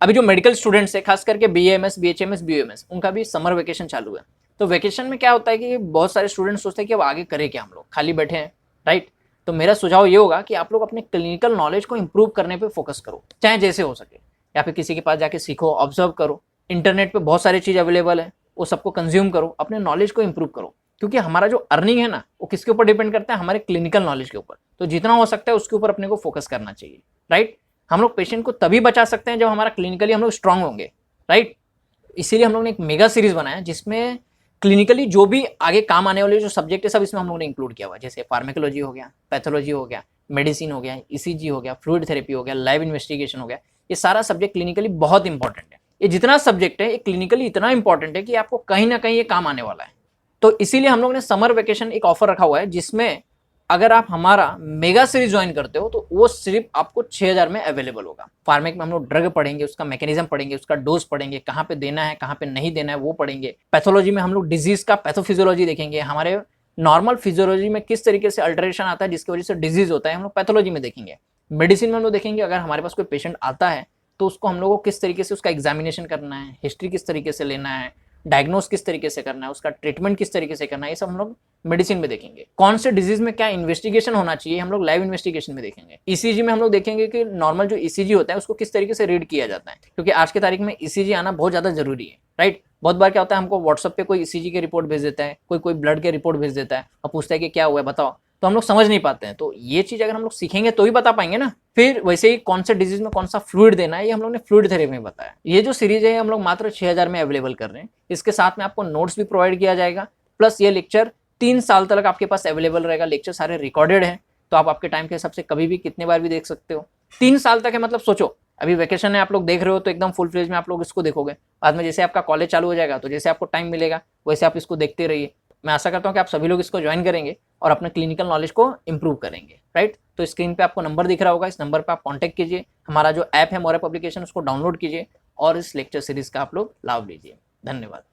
अभी जो medical students है, खास करके BAMS, BHMS, BUMS, उनका भी समर वेकेशन चालू है। तो वेकेशन में क्या होता है कि बहुत सारे स्टूडेंट्स सोचते हैं कि अब आगे करें क्या, हम लोग खाली बैठे हैं, राइट। तो मेरा सुझाव ये होगा कि आप लोग अपने क्लिनिकल नॉलेज को इंप्रूव करने पे फोकस करो, चाहे जैसे हो सके, या फिर किसी के पास जाके सीखो, ऑब्जर्व करो। इंटरनेट पे बहुत सारी चीज़ अवेलेबल है, वो सबको कंज्यूम करो, अपने नॉलेज को इंप्रूव करो। क्योंकि हमारा जो अर्निंग है ना, वो किसके ऊपर डिपेंड करता है, हमारे क्लिनिकल नॉलेज के ऊपर। तो जितना हो सकता है उसके ऊपर अपने को फोकस करना चाहिए, राइट। हम लोग पेशेंट को तभी बचा सकते हैं जब हमारा क्लिनिकली हम लोग स्ट्रांग होंगे, राइट। इसीलिए हम लोग ने एक मेगा सीरीज बनाया जिसमें क्लिनिकली जो भी आगे काम आने वाले जो सब्जेक्ट है सब इसमें हम लोग ने इंक्लूड किया हुआ है। जैसे फार्मेकोलॉजी हो गया, पैथोलॉजी हो गया, मेडिसिन हो गया, ECG हो गया, फ्लूइड थेरेपी हो गया, लैब इन्वेस्टिगेशन हो गया। ये सारा सब्जेक्ट क्लिनिकली बहुत इंपॉर्टेंट है। ये जितना सब्जेक्ट है ये क्लिनिकली इतना इंपॉर्टेंट है कि आपको कहीं ना कहीं ये काम आने वाला है। तो इसीलिए हम लोग ने समर वेकेशन एक ऑफर रखा हुआ है जिसमें अगर आप हमारा मेगा सीरीज ज्वाइन करते हो तो वो सिर्फ आपको 6,000 में अवेलेबल होगा। फार्मेक में हम लोग ड्रग पढ़ेंगे, उसका मैकेनिज्म पढ़ेंगे, उसका डोज पढ़ेंगे, कहाँ पे देना है कहाँ पे नहीं देना है वो पढ़ेंगे। पैथोलॉजी में हम लोग डिजीज का पैथोफिजियोलॉजी देखेंगे, हमारे नॉर्मल फिजियोलॉजी में किस तरीके से अल्टरेशन आता है जिसकी वजह से डिजीज होता है, हम लोग पैथोलॉजी में देखेंगे। मेडिसिन में हम लोग देखेंगे अगर हमारे पास कोई पेशेंट आता है तो उसको हम लोग को किस तरीके से उसका एग्जामिनेशन करना है, हिस्ट्री किस तरीके से लेना है, डायग्नोस किस तरीके से करना है, उसका ट्रीटमेंट किस तरीके से करना है, ये सब हम लोग मेडिसिन में देखेंगे। कौन से डिजीज में क्या इन्वेस्टिगेशन होना चाहिए हम लोग लाइव इन्वेस्टिगेशन में देखेंगे। ECG में हम लोग देखेंगे कि नॉर्मल जो ECG होता है उसको किस तरीके से रीड किया जाता है, क्योंकि आज की तारीख में ECG आना बहुत ज्यादा जरूरी है, राइट। बहुत बार क्या होता है, हमको व्हाट्सएप पे कोई ECG की रिपोर्ट भेज देता है, कोई ब्लड के रिपोर्ट भेज देता है और पूछता है कि क्या हुआ है बताओ, तो हम लोग समझ नहीं पाते हैं। तो ये चीज अगर हम लोग सीखेंगे तो ही बता पाएंगे ना। फिर वैसे ही कौन से डिजीज में कौन सा फ्लूइड देना है ये हम लोग ने फ्लूइड थेरेपी में बताया। ये जो सीरीज है हम लोग मात्र 6,000 में अवेलेबल कर रहे हैं। इसके साथ में आपको नोट्स भी प्रोवाइड किया जाएगा, प्लस ये लेक्चर 3 साल तक आपके पास अवेलेबल रहेगा। लेक्चर सारे रिकॉर्डेड है, तो आप आपके टाइम के हिसाब से कभी भी कितने बार भी देख सकते हो। 3 साल तक है, मतलब सोचो अभी वेकेशन है आप लोग देख रहे हो तो एकदम फुल फ्लेज में आप लोग इसको देखोगे। बाद में जैसे आपका कॉलेज चालू हो जाएगा तो जैसे आपको टाइम मिलेगा वैसे आप इसको देखते रहिए। मैं आशा करता हूँ कि आप सभी लोग इसको ज्वाइन करेंगे और अपने क्लिनिकल नॉलेज को इंप्रूव करेंगे, राइट। तो स्क्रीन पे आपको नंबर दिख रहा होगा, इस नंबर पे आप कांटेक्ट कीजिए, हमारा जो ऐप है मोर ऐप एप्लीकेशन उसको डाउनलोड कीजिए और इस लेक्चर सीरीज का आप लोग लाभ लीजिए। धन्यवाद।